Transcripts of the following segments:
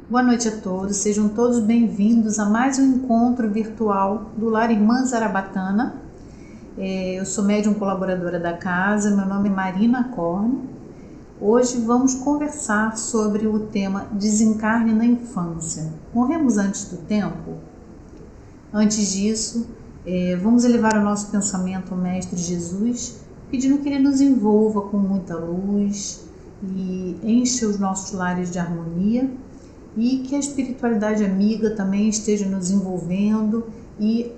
Boa noite a todos, sejam todos bem-vindos a mais um encontro virtual do Lar Irmã Zarabatana. Eu sou médium colaboradora da casa, meu nome é Marina Korn. Hoje vamos conversar sobre o tema desencarne na infância. Morremos antes do tempo? Antes disso, vamos elevar o nosso pensamento ao Mestre Jesus, pedindo que Ele nos envolva com muita luz e encha os nossos lares de harmonia, e que a espiritualidade amiga também esteja nos envolvendo e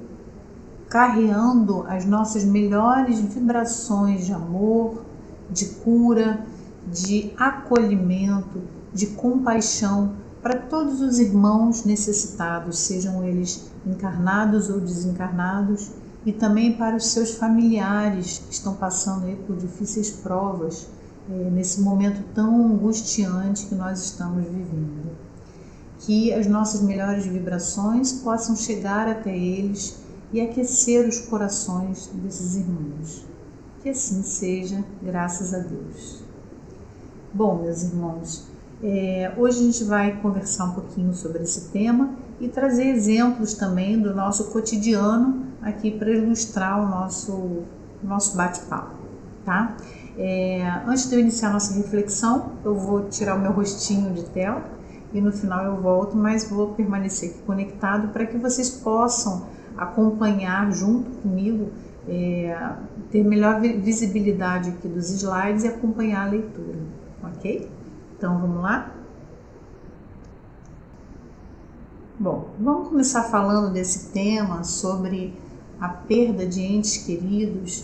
carreando as nossas melhores vibrações de amor, de cura, de acolhimento, de compaixão para todos os irmãos necessitados, sejam eles encarnados ou desencarnados, e também para os seus familiares que estão passando aí por difíceis provas nesse momento tão angustiante que nós estamos vivendo. Que as nossas melhores vibrações possam chegar até eles e aquecer os corações desses irmãos. Que assim seja, graças a Deus. Bom, meus irmãos, hoje a gente vai conversar um pouquinho sobre esse tema e trazer exemplos também do nosso cotidiano aqui para ilustrar o nosso bate-papo, tá? Antes de eu iniciar a nossa reflexão, eu vou tirar o meu rostinho de tela e no final eu volto, mas vou permanecer aqui conectado para que vocês possam acompanhar junto comigo, ter melhor visibilidade aqui dos slides e acompanhar a leitura, ok? Então vamos lá? Bom, vamos começar falando desse tema sobre a perda de entes queridos,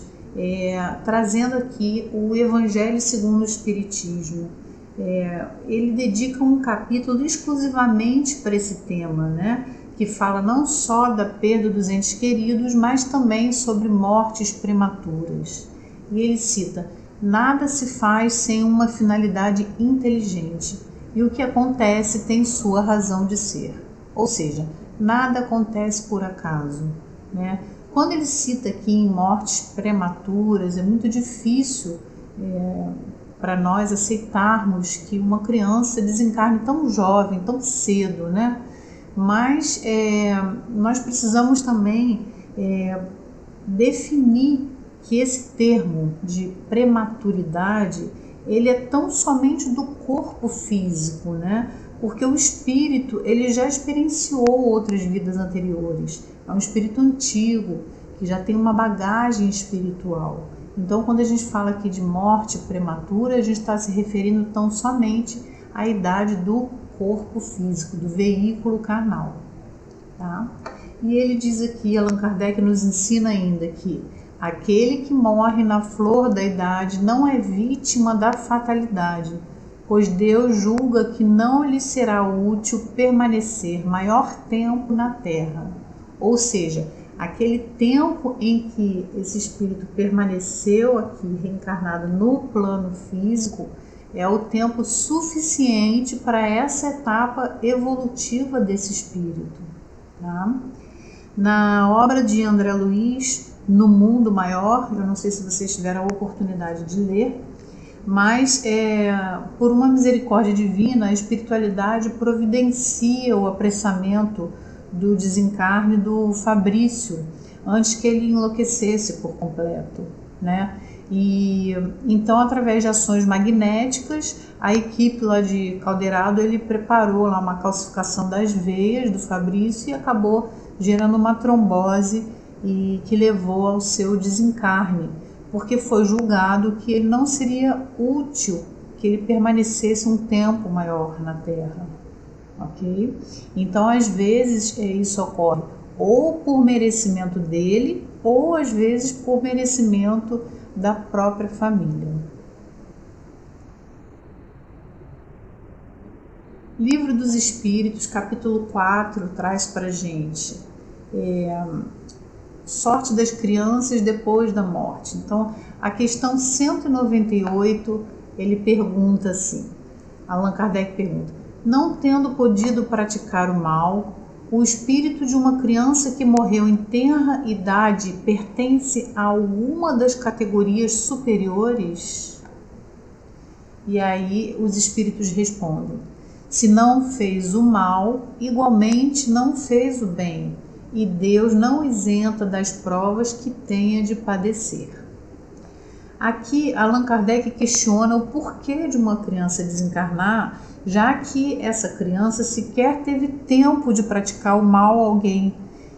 trazendo aqui o Evangelho segundo o Espiritismo. Ele dedica um capítulo exclusivamente para esse tema, né? Que fala não só da perda dos entes queridos, mas também sobre mortes prematuras. E ele cita: nada se faz sem uma finalidade inteligente, e o que acontece tem sua razão de ser. Ou seja, nada acontece por acaso, né? Quando ele cita aqui em mortes prematuras, é muito difícil para nós aceitarmos que uma criança desencarne tão jovem, tão cedo, né? Mas nós precisamos também definir que esse termo de prematuridade, ele é tão somente do corpo físico, né? Porque o espírito, ele já experienciou outras vidas anteriores. É um espírito antigo, que já tem uma bagagem espiritual. Então, quando a gente fala aqui de morte prematura, a gente está se referindo tão somente à idade do corpo físico, do veículo carnal, tá? E ele diz aqui, Allan Kardec nos ensina ainda que aquele que morre na flor da idade não é vítima da fatalidade, pois Deus julga que não lhe será útil permanecer maior tempo na terra. Ou seja, aquele tempo em que esse espírito permaneceu aqui reencarnado no plano físico é o tempo suficiente para essa etapa evolutiva desse espírito, tá? Na obra de André Luiz, No Mundo Maior, eu não sei se vocês tiveram a oportunidade de ler, mas por uma misericórdia divina, a espiritualidade providencia o apressamento do desencarne do Fabrício, antes que ele enlouquecesse por completo, né? E então, através de ações magnéticas, a equipe lá de Caldeirado, ele preparou lá uma calcificação das veias do Fabrício e acabou gerando uma trombose e que levou ao seu desencarne, porque foi julgado que ele não seria útil que ele permanecesse um tempo maior na Terra. Ok? Então, às vezes, isso ocorre ou por merecimento dele, ou às vezes por merecimento da própria família. Livro dos Espíritos, capítulo 4, traz para a gente sorte das crianças depois da morte. Então, a questão 198, ele pergunta assim, Allan Kardec pergunta: não tendo podido praticar o mal, o espírito de uma criança que morreu em tenra idade pertence a alguma das categorias superiores? E aí os espíritos respondem: Se não fez o mal, igualmente não fez o bem, e Deus não isenta das provas que tenha de padecer. Aqui, Allan Kardec questiona o porquê de uma criança desencarnar, já que essa criança sequer teve tempo de praticar o mal a alguém,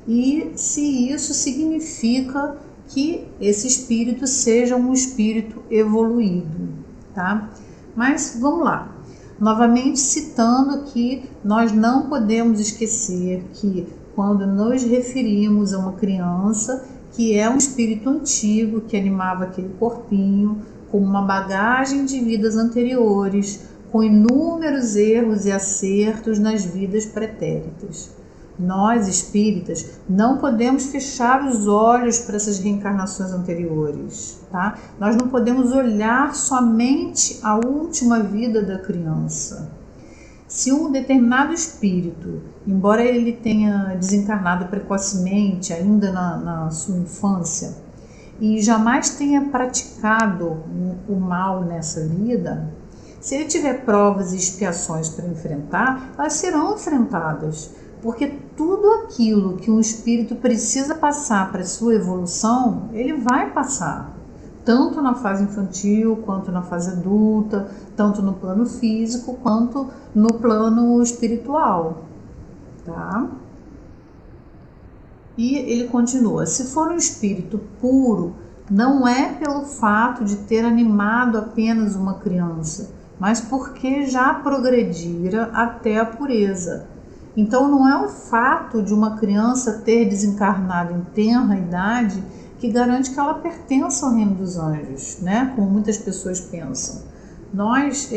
e se isso significa que esse espírito seja um espírito evoluído, tá? Mas vamos lá. Novamente citando que nós não podemos esquecer que quando nos referimos a uma criança que é um espírito antigo que animava aquele corpinho com uma bagagem de vidas anteriores, com inúmeros erros e acertos nas vidas pretéritas. Nós, espíritas, não podemos fechar os olhos para essas reencarnações anteriores, tá? Nós não podemos olhar somente a última vida da criança. Se um determinado espírito, embora ele tenha desencarnado precocemente, ainda na sua infância, e jamais tenha praticado o mal nessa vida, se ele tiver provas e expiações para enfrentar, elas serão enfrentadas. Porque tudo aquilo que um espírito precisa passar para a sua evolução, ele vai passar. Tanto na fase infantil, quanto na fase adulta, tanto no plano físico, quanto no plano espiritual. Tá? E ele continua, se for um espírito puro, não é pelo fato de ter animado apenas uma criança, mas porque já progredira até a pureza. Então não é o fato de uma criança ter desencarnado em tenra idade que garante que ela pertença ao reino dos anjos, né? Como muitas pessoas pensam. Nós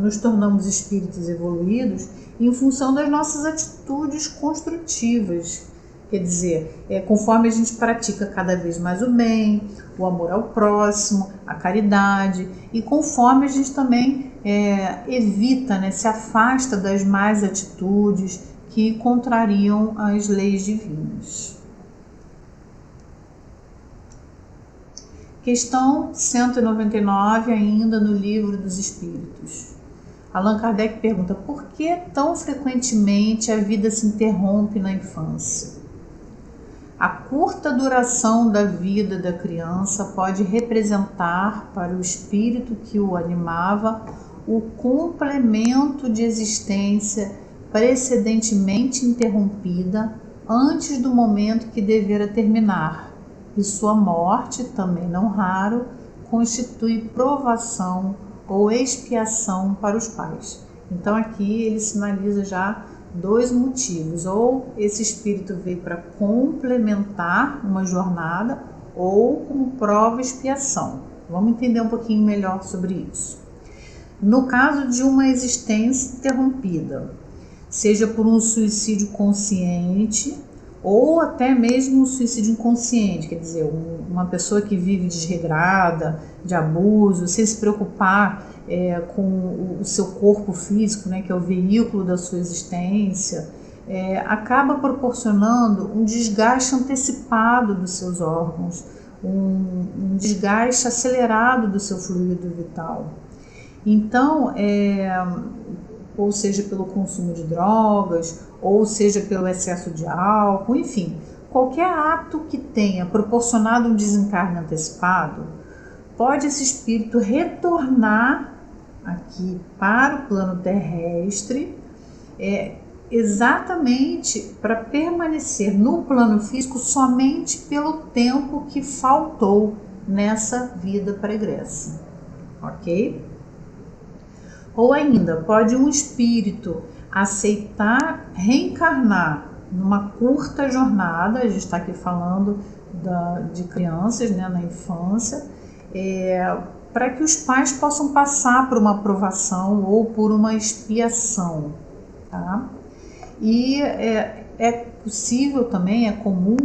nos tornamos espíritos evoluídos em função das nossas atitudes construtivas. Quer dizer, conforme a gente pratica cada vez mais o bem, o amor ao próximo, a caridade, e conforme a gente também evita, né, se afasta das más atitudes que contrariam as leis divinas. Questão 199, ainda no Livro dos Espíritos. Allan Kardec pergunta, por que tão frequentemente a vida se interrompe na infância? A curta duração da vida da criança pode representar para o espírito que o animava o complemento de existência precedentemente interrompida antes do momento que devera terminar, e sua morte, também não raro, constitui provação ou expiação para os pais. Então aqui ele sinaliza já dois motivos, ou esse espírito veio para complementar uma jornada ou como prova e expiação. Vamos entender um pouquinho melhor sobre isso. No caso de uma existência interrompida, seja por um suicídio consciente ou até mesmo um suicídio inconsciente, quer dizer, uma pessoa que vive desregrada, de abuso, sem se preocupar com o seu corpo físico, né, que é o veículo da sua existência, acaba proporcionando um desgaste antecipado dos seus órgãos, um desgaste acelerado do seu fluido vital. Então, ou seja pelo consumo de drogas, ou seja pelo excesso de álcool, enfim, qualquer ato que tenha proporcionado um desencarne antecipado, pode esse espírito retornar aqui para o plano terrestre, exatamente para permanecer no plano físico somente pelo tempo que faltou nessa vida pregressa, ok? Ou ainda, pode um espírito aceitar reencarnar numa curta jornada, a gente está aqui falando de crianças, né, na infância, para que os pais possam passar por uma aprovação ou por uma expiação, tá? E é possível também, é comum,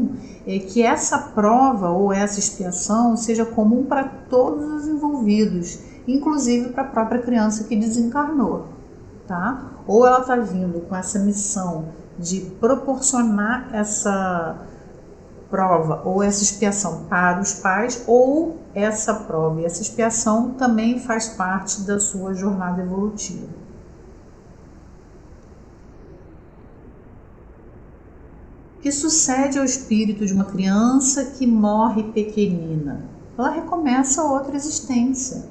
que essa prova ou essa expiação seja comum para todos os envolvidos, inclusive para a própria criança que desencarnou, tá? Ou ela está vindo com essa missão de proporcionar essa prova ou essa expiação para os pais, ou essa prova e essa expiação também faz parte da sua jornada evolutiva. que sucede ao espírito de uma criança que morre pequenina. Ela recomeça outra existência.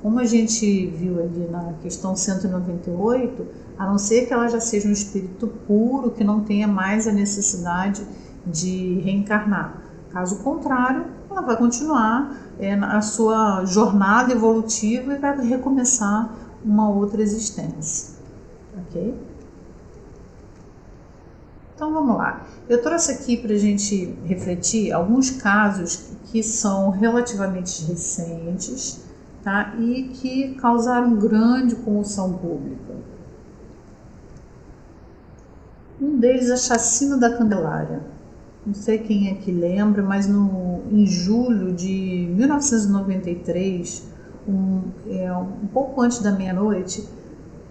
Como a gente viu ali na questão 198, a não ser que ela já seja um espírito puro, que não tenha mais a necessidade de reencarnar. Caso contrário, ela vai continuar a sua jornada evolutiva e vai recomeçar uma outra existência. Ok? Então vamos lá. Eu trouxe aqui para a gente refletir alguns casos que são relativamente recentes, tá? E que causaram grande comoção pública. Um deles é a chacina da Candelária. Não sei quem é que lembra, mas em julho de 1993, um pouco antes da meia-noite,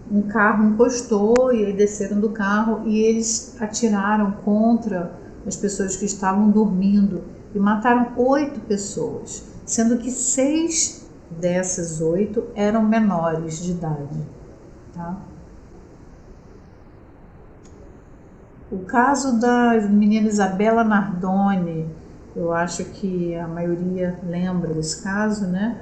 um carro encostou e aí desceram do carro e eles atiraram contra as pessoas que estavam dormindo e mataram 8 pessoas, sendo que 6 dessas 8 eram menores de idade. Tá? O caso da menina Isabela Nardoni, eu acho que a maioria lembra desse caso, né?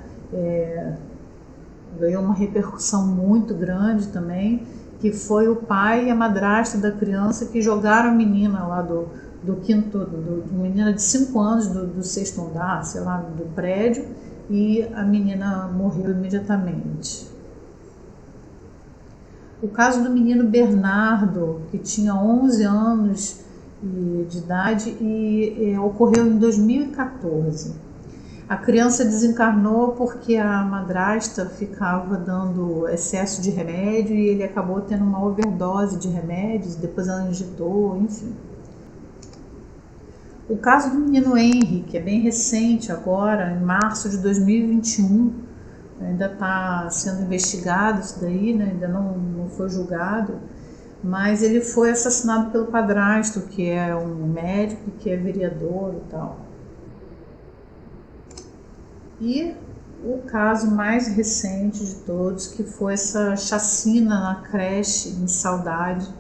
Ganhou uma repercussão muito grande também, que foi o pai e a madrasta da criança que jogaram a menina lá do quinto, menina de 5 anos do 6º andar, sei lá, do prédio, e a menina morreu imediatamente. O caso do menino Bernardo, que tinha 11 anos de idade e ocorreu em 2014. A criança desencarnou porque a madrasta ficava dando excesso de remédio e ele acabou tendo uma overdose de remédios, depois ela injetou, enfim. O caso do menino Henry, que é bem recente agora, em março de 2021, ainda está sendo investigado isso daí, né? Ainda não foi julgado, mas ele foi assassinado pelo padrasto, que é um médico, que é vereador e tal. E o caso mais recente de todos, que foi essa chacina na creche em Saudades,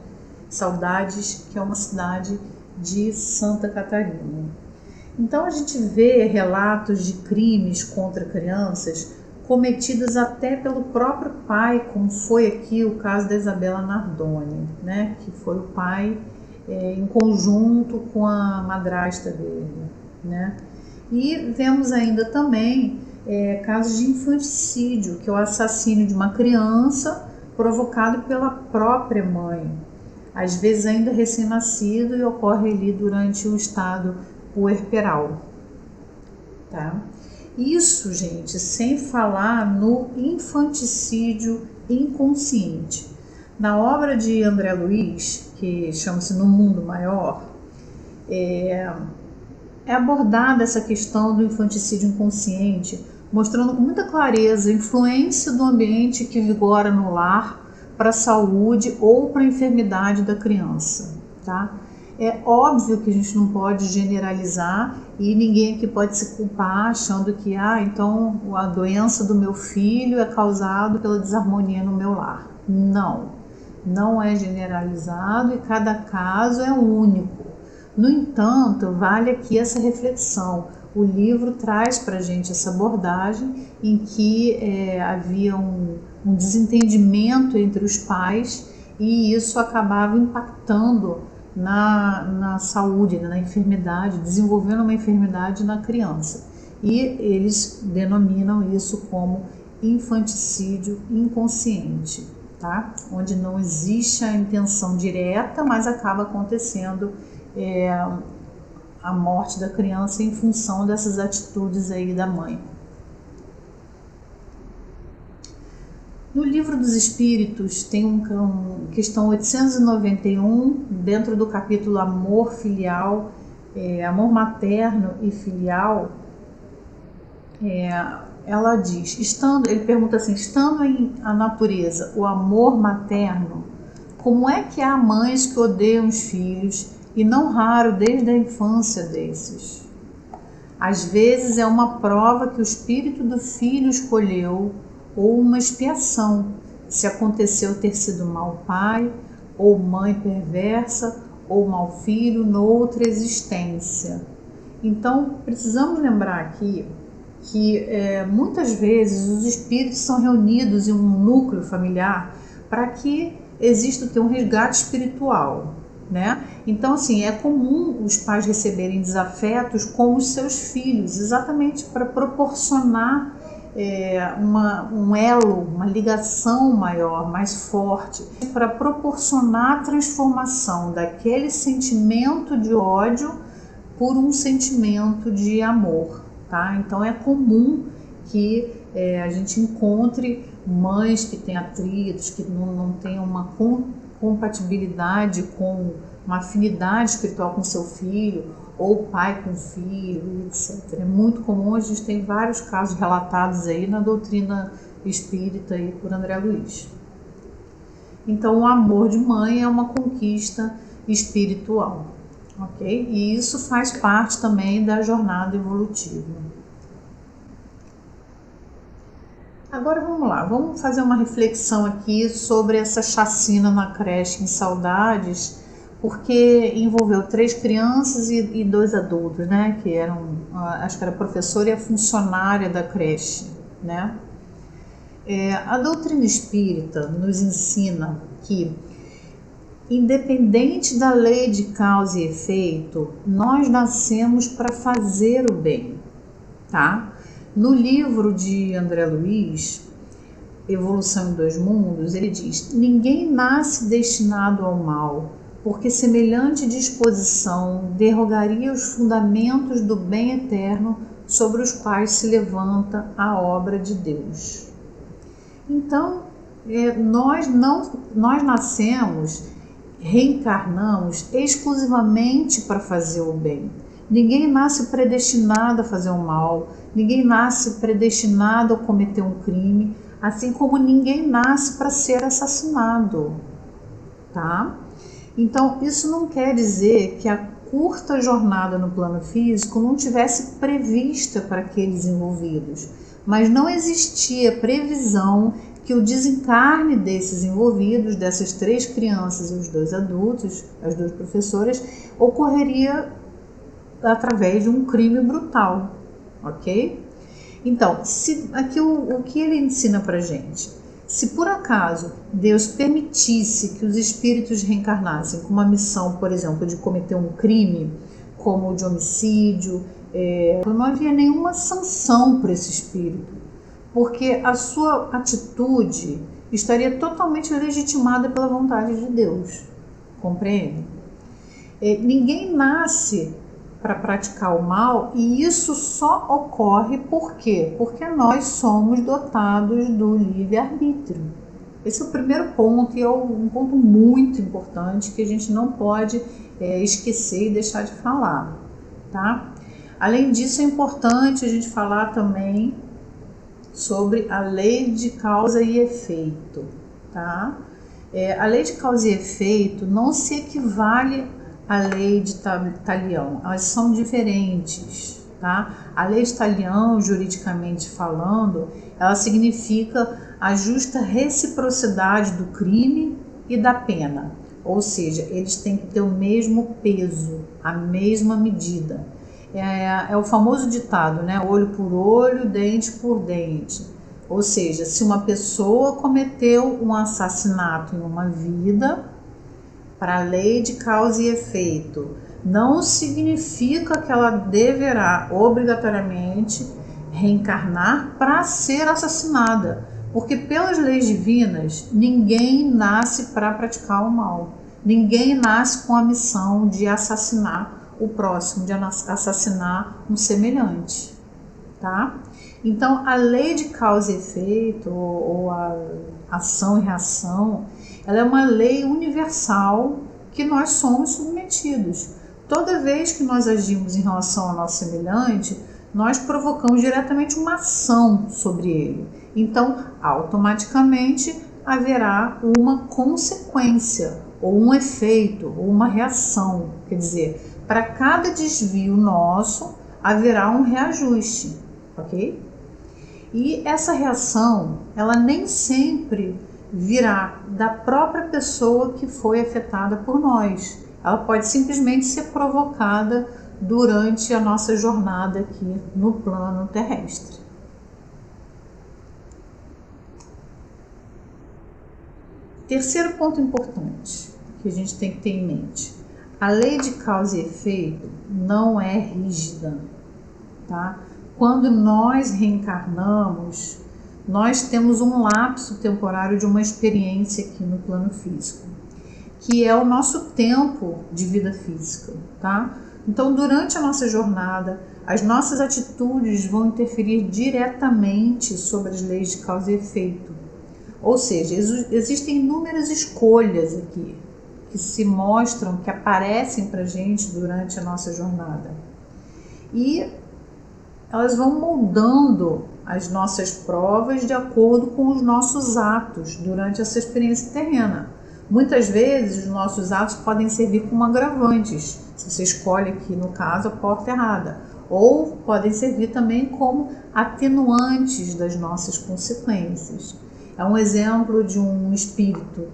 que é uma cidade de Santa Catarina. Então a gente vê relatos de crimes contra crianças cometidos até pelo próprio pai, como foi aqui o caso da Isabela Nardoni, né? Que foi o pai em conjunto com a madrasta dele, né? E vemos ainda também casos de infanticídio, que é o assassínio de uma criança provocado pela própria mãe, às vezes ainda recém-nascido, e ocorre ali durante o estado puerperal. Tá? Isso, gente, sem falar no infanticídio inconsciente. Na obra de André Luiz, que chama-se No Mundo Maior, é abordada essa questão do infanticídio inconsciente, mostrando com muita clareza a influência do ambiente que vigora no lar para a saúde ou para a enfermidade da criança. Tá? É óbvio que a gente não pode generalizar e ninguém aqui pode se culpar achando que então a doença do meu filho é causada pela desarmonia no meu lar. Não é generalizado e cada caso é único. No entanto, vale aqui essa reflexão. O livro traz para a gente essa abordagem em que havia um desentendimento entre os pais e isso acabava impactando na saúde, na enfermidade, desenvolvendo uma enfermidade na criança. E eles denominam isso como infanticídio inconsciente, tá? Onde não existe a intenção direta, mas acaba acontecendo a morte da criança em função dessas atitudes aí da mãe. No Livro dos Espíritos tem questão 891, dentro do capítulo Amor Filial, Amor Materno e Filial, ela diz, ele pergunta assim, estando em a natureza o amor materno, como é que há mães que odeiam os filhos, e não raro desde a infância desses? Às vezes é uma prova que o espírito do filho escolheu, ou uma expiação, se aconteceu ter sido mau pai, ou mãe perversa, ou mau filho noutra existência. Então, precisamos lembrar aqui que muitas vezes os espíritos são reunidos em um núcleo familiar para que exista um resgate espiritual, né? Então, assim, é comum os pais receberem desafetos com os seus filhos, exatamente para proporcionar um elo, uma ligação maior, mais forte, para proporcionar a transformação daquele sentimento de ódio por um sentimento de amor, tá? Então é comum que a gente encontre mães que têm atritos, que não têm uma compatibilidade com uma afinidade espiritual com seu filho, ou pai com filho, etc. É muito comum, a gente tem vários casos relatados aí na doutrina espírita aí por André Luiz. Então o amor de mãe é uma conquista espiritual, ok? E isso faz parte também da jornada evolutiva. Agora vamos lá, vamos fazer uma reflexão aqui sobre essa chacina na creche em Saudades, porque envolveu 3 crianças e 2 adultos, né, que eram, acho que era a professora e a funcionária da creche, né. A doutrina espírita nos ensina que, independente da lei de causa e efeito, nós nascemos para fazer o bem, tá? No livro de André Luiz, Evolução em 2 Mundos, ele diz: ninguém nasce destinado ao mal, porque semelhante disposição derrogaria os fundamentos do bem eterno sobre os quais se levanta a obra de Deus. Então, nós nascemos, reencarnamos exclusivamente para fazer o bem. Ninguém nasce predestinado a fazer o mal, ninguém nasce predestinado a cometer um crime, assim como ninguém nasce para ser assassinado, tá? Então, isso não quer dizer que a curta jornada no plano físico não tivesse prevista para aqueles envolvidos, mas não existia previsão que o desencarne desses envolvidos, dessas 3 crianças e os 2 adultos, as 2 professoras, ocorreria através de um crime brutal, ok? Então, aqui o que ele ensina pra gente? Se por acaso Deus permitisse que os espíritos reencarnassem com uma missão, por exemplo, de cometer um crime, como o de homicídio, não havia nenhuma sanção para esse espírito, porque a sua atitude estaria totalmente legitimada pela vontade de Deus, compreende? Ninguém nasce para praticar o mal, e isso só ocorre por quê? Porque nós somos dotados do livre-arbítrio. Esse é o primeiro ponto, e é um ponto muito importante que a gente não pode esquecer e deixar de falar, tá? Além disso, é importante a gente falar também sobre a lei de causa e efeito, tá? A lei de causa e efeito não se equivale à lei de Talião, elas são diferentes, tá? A lei de Talião, juridicamente falando, ela significa a justa reciprocidade do crime e da pena, ou seja, eles têm que ter o mesmo peso, a mesma medida. É o famoso ditado, né? Olho por olho, dente por dente. Ou seja, se uma pessoa cometeu um assassinato em uma vida, para a lei de causa e efeito, não significa que ela deverá obrigatoriamente reencarnar para ser assassinada, porque pelas leis divinas ninguém nasce para praticar o mal, ninguém nasce com a missão de assassinar o próximo, de assassinar um semelhante, tá? Então a lei de causa e efeito, ou a ação e reação, ela é uma lei universal que nós somos submetidos. Toda vez que nós agimos em relação ao nosso semelhante, nós provocamos diretamente uma ação sobre ele. Então, automaticamente haverá uma consequência, ou um efeito, ou uma reação. Quer dizer, para cada desvio nosso, haverá um reajuste, ok? E essa reação, ela nem sempre virá da própria pessoa que foi afetada por nós. ela pode simplesmente ser provocada durante a nossa jornada aqui no plano terrestre. Terceiro ponto importante que a gente tem que ter em mente: a lei de causa e efeito não é rígida, tá? Quando nós reencarnamos, nós temos um lapso temporário de uma experiência aqui no plano físico, que é o nosso tempo de vida física, tá? Então, durante a nossa jornada, as nossas atitudes vão interferir diretamente sobre as leis de causa e efeito. Ou seja, existem inúmeras escolhas aqui que se mostram, que aparecem para a gente durante a nossa jornada. E elas vão moldando as nossas provas de acordo com os nossos atos durante essa experiência terrena. Muitas vezes os nossos atos podem servir como agravantes, se você escolhe aqui no caso a porta errada, ou podem servir também como atenuantes das nossas consequências. É um exemplo de um espírito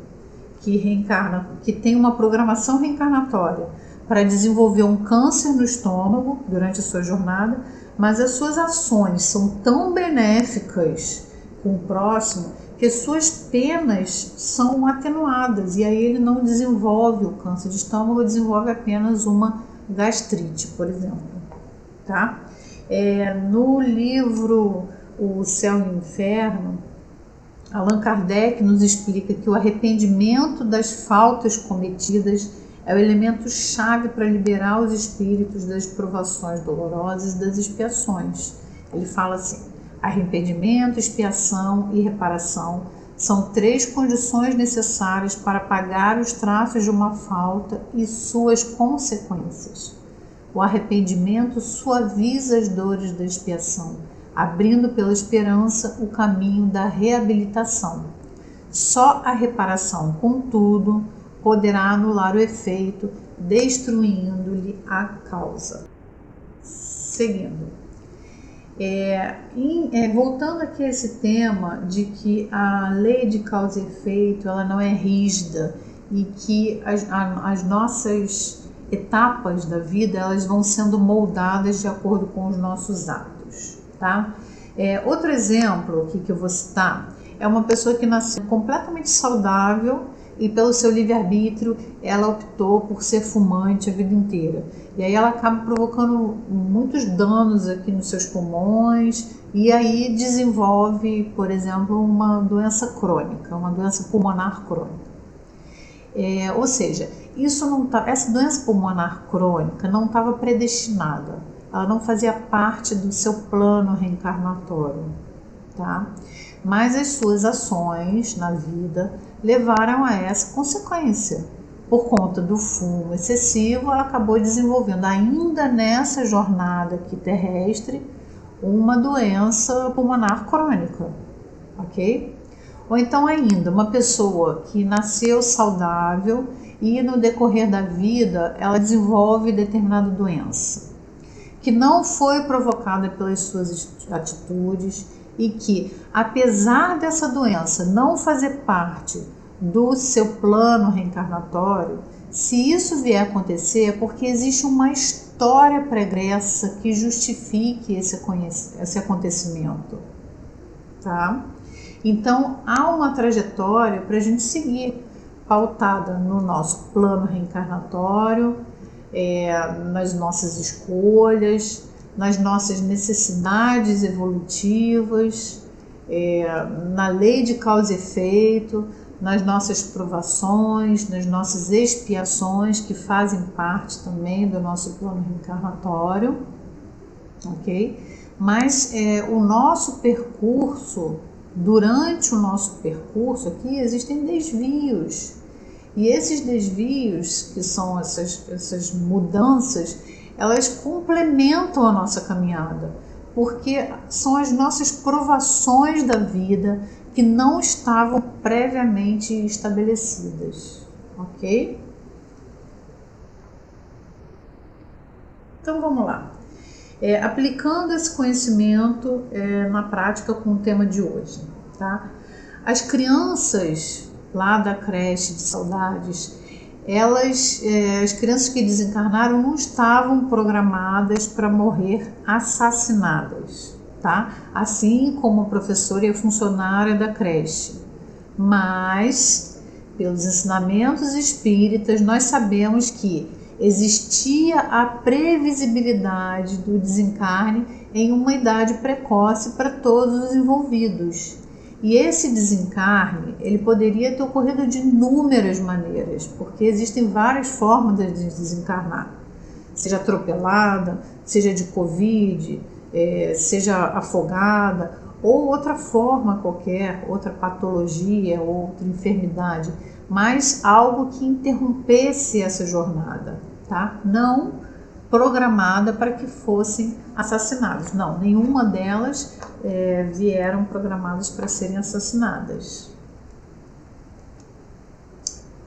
que reencarna, que tem uma programação reencarnatória para desenvolver um câncer no estômago durante a sua jornada, mas as suas ações são tão benéficas com o próximo que suas penas são atenuadas e aí ele não desenvolve o câncer de estômago, desenvolve apenas uma gastrite, por exemplo, tá? No livro O Céu e o Inferno, Allan Kardec nos explica que o arrependimento das faltas cometidas é o elemento chave para liberar os espíritos das provações dolorosas e das expiações. Ele fala assim: arrependimento, expiação e reparação são 3 condições necessárias para pagar os traços de uma falta e suas consequências. O arrependimento suaviza as dores da expiação, abrindo pela esperança o caminho da reabilitação. Só a reparação, contudo, poderá anular o efeito, destruindo-lhe a causa. Seguindo. Voltando aqui a esse tema de que a lei de causa e efeito ela não é rígida e que as nossas etapas da vida elas vão sendo moldadas de acordo com os nossos atos, tá? Outro exemplo aqui que eu vou citar é uma pessoa que nasceu completamente saudável e pelo seu livre-arbítrio ela optou por ser fumante a vida inteira. E aí ela acaba provocando muitos danos aqui nos seus pulmões e aí desenvolve, por exemplo, uma doença crônica, uma doença pulmonar crônica. Ou seja, essa doença pulmonar crônica não estava predestinada, ela não fazia parte do seu plano reencarnatório, tá? Mas as suas ações na vida levaram a essa consequência. Por conta do fumo excessivo, ela acabou desenvolvendo, ainda nessa jornada aqui terrestre, uma doença pulmonar crônica, ok? Ou então ainda, uma pessoa que nasceu saudável e no decorrer da vida ela desenvolve determinada doença, que não foi provocada pelas suas atitudes e que, apesar dessa doença não fazer parte do seu plano reencarnatório, se isso vier a acontecer é porque existe uma história pregressa que justifique esse acontecimento, tá? Então, há uma trajetória para a gente seguir, pautada no nosso plano reencarnatório, nas nossas escolhas, nas nossas necessidades evolutivas, na lei de causa e efeito, nas nossas provações, nas nossas expiações, que fazem parte também do nosso plano reencarnatório, ok? Mas o nosso percurso, durante o nosso percurso aqui, existem desvios. E esses desvios, que são essas mudanças, elas complementam a nossa caminhada, porque são as nossas provações da vida que não estavam previamente estabelecidas, ok? Então vamos lá. Aplicando esse conhecimento na prática com o tema de hoje, tá? As crianças lá da creche de saudades, as crianças que desencarnaram não estavam programadas para morrer assassinadas, tá? Assim como a professora e a funcionária da creche. Mas, pelos ensinamentos espíritas, nós sabemos que existia a previsibilidade do desencarne em uma idade precoce para todos os envolvidos. E esse desencarne, ele poderia ter ocorrido de inúmeras maneiras, porque existem várias formas de desencarnar. Seja atropelada, seja de Covid, seja afogada, ou outra forma qualquer, outra patologia, outra enfermidade, mas algo que interrompesse essa jornada, tá? Não programada para que fossem assassinados. Não, nenhuma delas vieram programadas para serem assassinadas.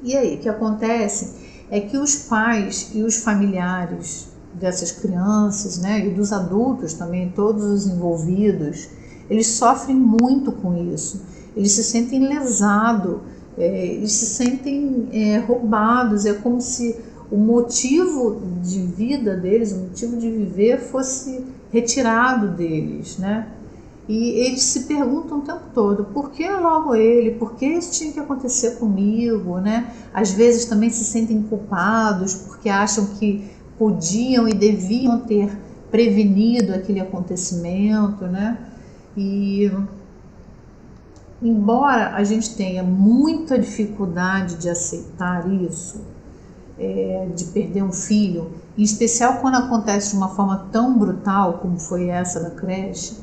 E aí, o que acontece é que os pais e os familiares dessas crianças, né, e dos adultos também, todos os envolvidos, eles sofrem muito com isso. Eles se sentem lesados, eles se sentem roubados. É como se o motivo de vida deles, o motivo de viver fosse retirado deles, né? E eles se perguntam o tempo todo, por que logo ele? Por que isso tinha que acontecer comigo, né? Às vezes também se sentem culpados porque acham que podiam e deviam ter prevenido aquele acontecimento, né? E embora a gente tenha muita dificuldade de aceitar isso, de perder um filho, em especial quando acontece de uma forma tão brutal como foi essa da creche,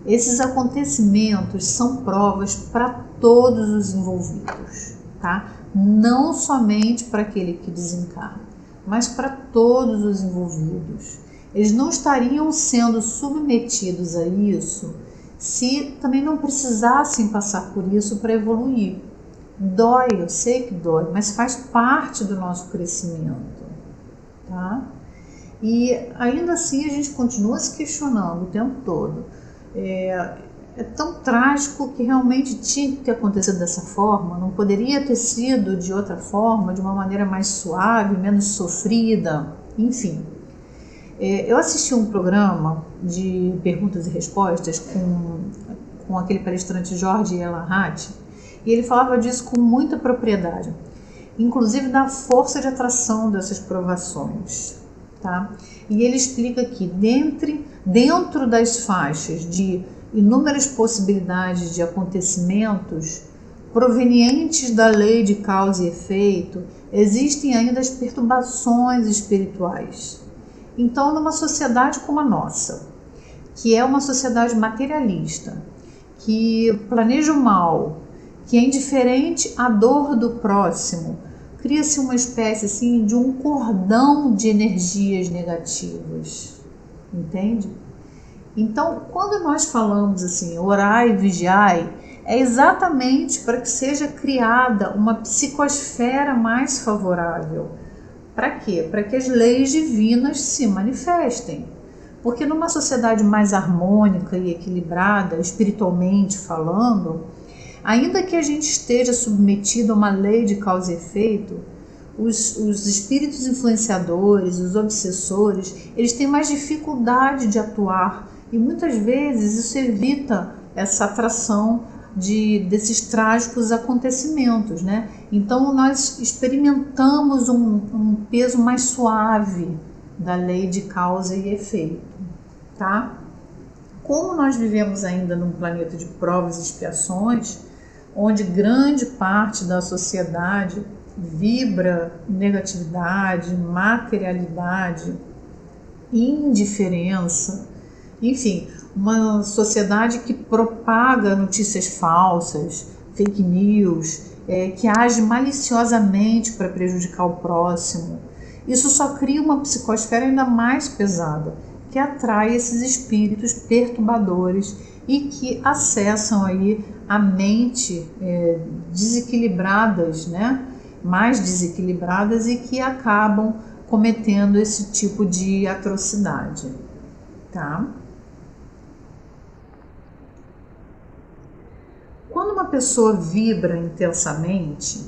esses acontecimentos são provas para todos os envolvidos, tá? Não somente para aquele que desencarna, mas para todos os envolvidos. Eles não estariam sendo submetidos a isso se também não precisassem passar por isso para evoluir. Dói, eu sei que dói, mas faz parte do nosso crescimento, tá? E ainda assim a gente continua se questionando o tempo todo. É tão trágico que realmente tinha que ter acontecido dessa forma, não poderia ter sido de outra forma, de uma maneira mais suave, menos sofrida, enfim. Eu assisti um programa de perguntas e respostas com aquele palestrante Jorge Elarrat, e ele falava disso com muita propriedade, inclusive da força de atração dessas provações, tá? E ele explica que dentro das faixas de inúmeras possibilidades de acontecimentos provenientes da lei de causa e efeito, existem ainda as perturbações espirituais. Então, numa sociedade como a nossa, que é uma sociedade materialista, que planeja o mal, que é indiferente à dor do próximo, cria-se uma espécie assim de um cordão de energias negativas, entende? Então, quando nós falamos assim, orai e vigiai, é exatamente para que seja criada uma psicosfera mais favorável. Para quê? Para que as leis divinas se manifestem. Porque numa sociedade mais harmônica e equilibrada, espiritualmente falando, ainda que a gente esteja submetido a uma lei de causa e efeito, os espíritos influenciadores, os obsessores, eles têm mais dificuldade de atuar e muitas vezes isso evita essa atração desses trágicos acontecimentos, né? Então nós experimentamos um peso mais suave da lei de causa e efeito, tá? Como nós vivemos ainda num planeta de provas e expiações, onde grande parte da sociedade vibra negatividade, materialidade, indiferença, enfim, uma sociedade que propaga notícias falsas, fake news, que age maliciosamente para prejudicar o próximo. Isso só cria uma psicosfera ainda mais pesada, que atrai esses espíritos perturbadores e que acessam aí a mente desequilibradas, né? Mais desequilibradas e que acabam cometendo esse tipo de atrocidade, tá? Quando uma pessoa vibra intensamente,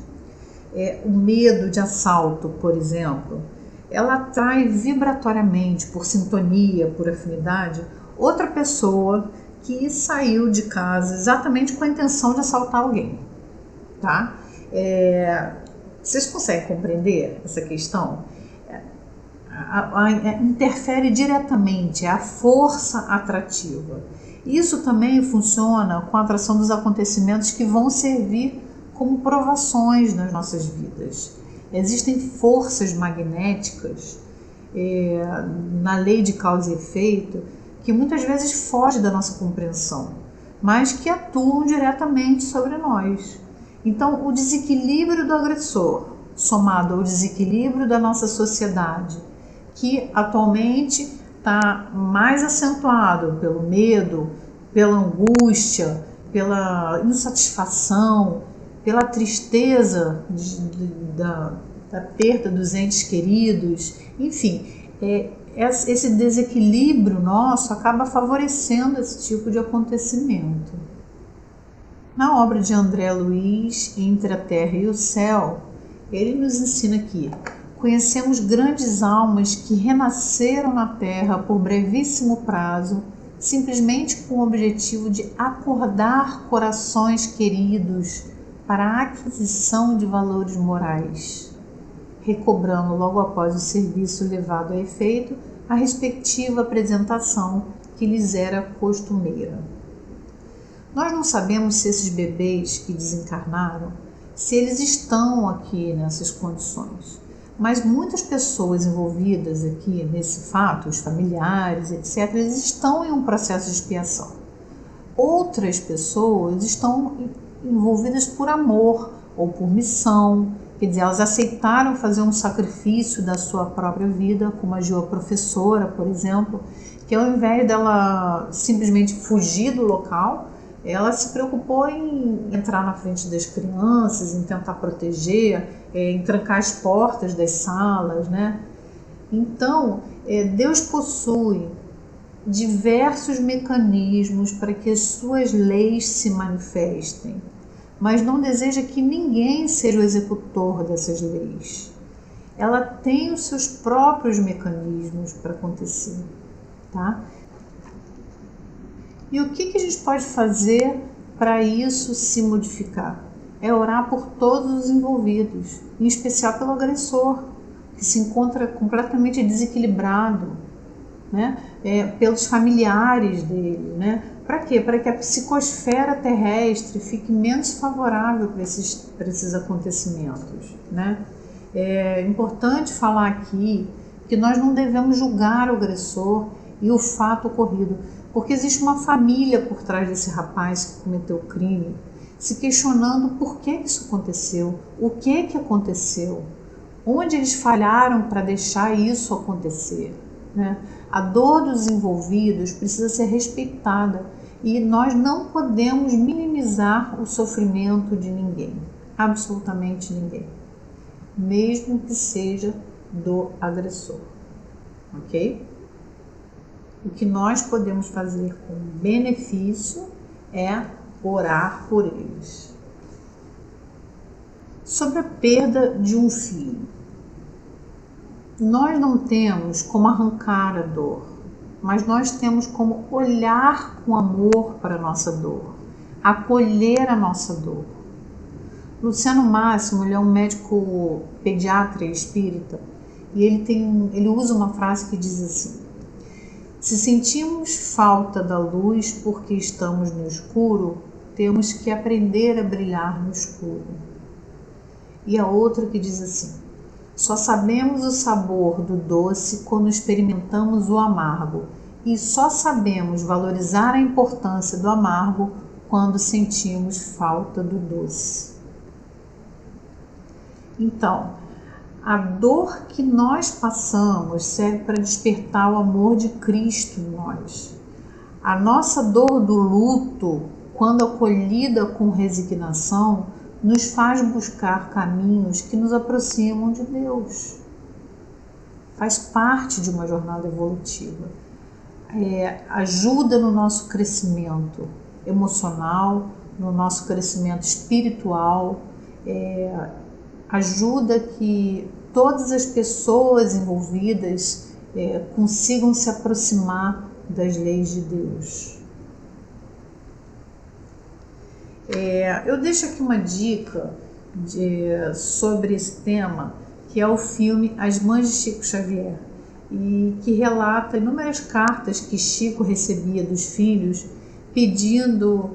o medo de assalto, por exemplo, ela atrai vibratoriamente, por sintonia, por afinidade, outra pessoa que saiu de casa exatamente com a intenção de assaltar alguém, tá? Vocês conseguem compreender essa questão? Interfere diretamente, é a força atrativa. Isso também funciona com a atração dos acontecimentos que vão servir como provações nas nossas vidas. Existem forças magnéticas na lei de causa e efeito que muitas vezes fogem da nossa compreensão, mas que atuam diretamente sobre nós. Então, o desequilíbrio do agressor, somado ao desequilíbrio da nossa sociedade, que atualmente está mais acentuado pelo medo, pela angústia, pela insatisfação, pela tristeza da perda dos entes queridos, enfim, esse desequilíbrio nosso acaba favorecendo esse tipo de acontecimento. Na obra de André Luiz, Entre a Terra e o Céu, ele nos ensina que conhecemos grandes almas que renasceram na Terra por brevíssimo prazo, simplesmente com o objetivo de acordar corações queridos para a aquisição de valores morais, recobrando logo após o serviço levado a efeito a respectiva apresentação que lhes era costumeira. Nós não sabemos se esses bebês que desencarnaram, se eles estão aqui nessas condições, mas muitas pessoas envolvidas aqui nesse fato, os familiares, etc., eles estão em um processo de expiação. Outras pessoas estão envolvidas por amor ou por missão, quer dizer, elas aceitaram fazer um sacrifício da sua própria vida, como agiu a professora, por exemplo, que ao invés dela simplesmente fugir do local, ela se preocupou em entrar na frente das crianças, em tentar proteger, em trancar as portas das salas, né? Então, Deus possui diversos mecanismos para que as suas leis se manifestem, mas não deseja que ninguém seja o executor dessas leis. Ela tem os seus próprios mecanismos para acontecer, tá? E o que a gente pode fazer para isso se modificar? É orar por todos os envolvidos, em especial pelo agressor, que se encontra completamente desequilibrado, né? Pelos familiares dele, né? Para quê? Para que a psicosfera terrestre fique menos favorável para esses acontecimentos, né? É importante falar aqui que nós não devemos julgar o agressor e o fato ocorrido, porque existe uma família por trás desse rapaz que cometeu o crime, se questionando por que isso aconteceu, o que aconteceu, onde eles falharam para deixar isso acontecer, né? A dor dos envolvidos precisa ser respeitada e nós não podemos minimizar o sofrimento de ninguém, absolutamente ninguém, mesmo que seja do agressor, ok? O que nós podemos fazer com benefício é orar por eles. Sobre a perda de um filho. Nós não temos como arrancar a dor, mas nós temos como olhar com amor para a nossa dor, acolher a nossa dor. Luciano Máximo, ele é um médico pediatra e espírita, e ele usa uma frase que diz assim: se sentimos falta da luz porque estamos no escuro, temos que aprender a brilhar no escuro. E a outra que diz assim: só sabemos o sabor do doce quando experimentamos o amargo, e só sabemos valorizar a importância do amargo quando sentimos falta do doce. Então, a dor que nós passamos serve para despertar o amor de Cristo em nós. A nossa dor do luto, quando acolhida com resignação, nos faz buscar caminhos que nos aproximam de Deus. Faz parte de uma jornada evolutiva. Ajuda no nosso crescimento emocional, no nosso crescimento espiritual, ajuda que todas as pessoas envolvidas consigam se aproximar das leis de Deus. Eu deixo aqui uma dica sobre esse tema, que é o filme As Mães de Chico Xavier, e que relata inúmeras cartas que Chico recebia dos filhos pedindo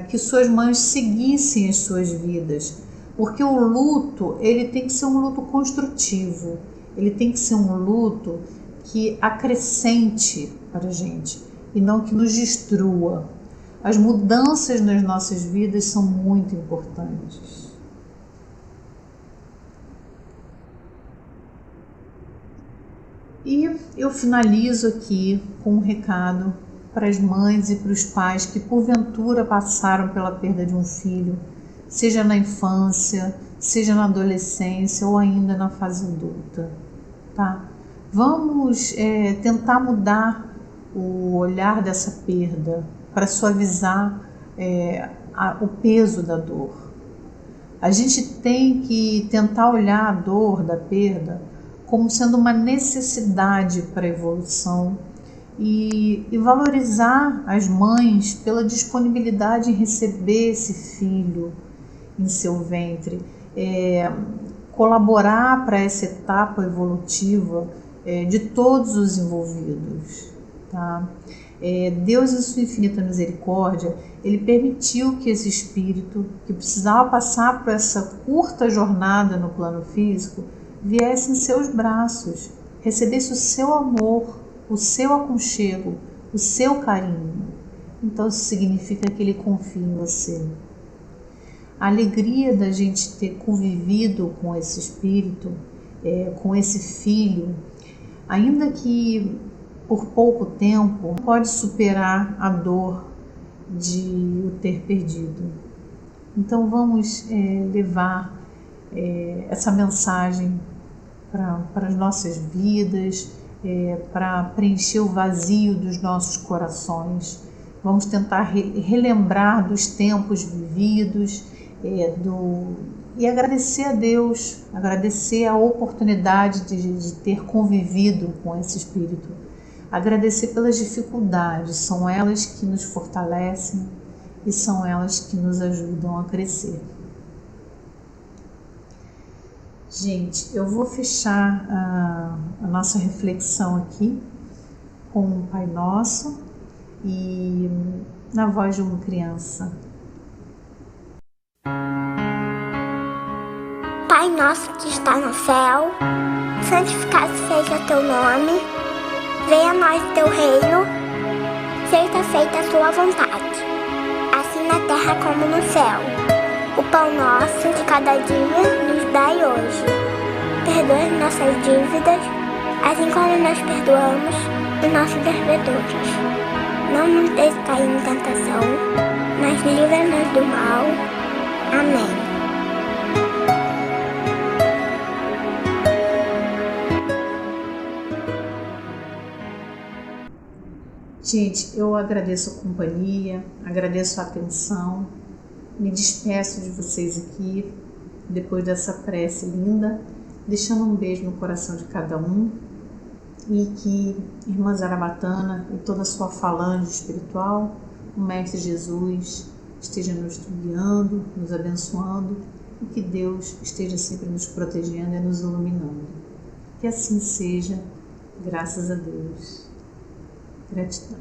que suas mães seguissem as suas vidas, porque o luto ele tem que ser um luto construtivo, ele tem que ser um luto que acrescente para a gente e não que nos destrua. As mudanças nas nossas vidas são muito importantes. E eu finalizo aqui com um recado para as mães e para os pais que porventura passaram pela perda de um filho, seja na infância, seja na adolescência ou ainda na fase adulta, tá? Vamos tentar mudar o olhar dessa perda para suavizar o peso da dor. A gente tem que tentar olhar a dor da perda como sendo uma necessidade para a evolução e valorizar as mães pela disponibilidade em receber esse filho em seu ventre, colaborar para essa etapa evolutiva de todos os envolvidos, tá? Deus, em sua infinita misericórdia, Ele permitiu que esse espírito, que precisava passar por essa curta jornada no plano físico, viesse em seus braços, recebesse o seu amor, o seu aconchego, o seu carinho. Então isso significa que Ele confia em você. A alegria da gente ter convivido com esse espírito, com esse filho, ainda que por pouco tempo, pode superar a dor de o ter perdido. Então vamos levar essa mensagem para as nossas vidas, para preencher o vazio dos nossos corações. Vamos tentar relembrar dos tempos vividos e agradecer a Deus, agradecer a oportunidade de ter convivido com esse espírito. Agradecer pelas dificuldades, são elas que nos fortalecem e são elas que nos ajudam a crescer. Gente, eu vou fechar a nossa reflexão aqui com o Pai Nosso e na voz de uma criança. Pai nosso que está no céu, santificado seja teu nome, venha a nós teu reino, seja feita a tua vontade, assim na terra como no céu. O pão nosso de cada dia nos dai hoje. Perdoa as nossas dívidas, assim como nós perdoamos os nossos devedores. Não nos deixes cair em tentação, mas livra-nos do mal. Amém. Gente, eu agradeço a companhia, agradeço a atenção, me despeço de vocês aqui, depois dessa prece linda, deixando um beijo no coração de cada um e que Irmã Zarabatana e toda a sua falange espiritual, o Mestre Jesus, esteja nos guiando, nos abençoando e que Deus esteja sempre nos protegendo e nos iluminando. Que assim seja, graças a Deus. Gratidão.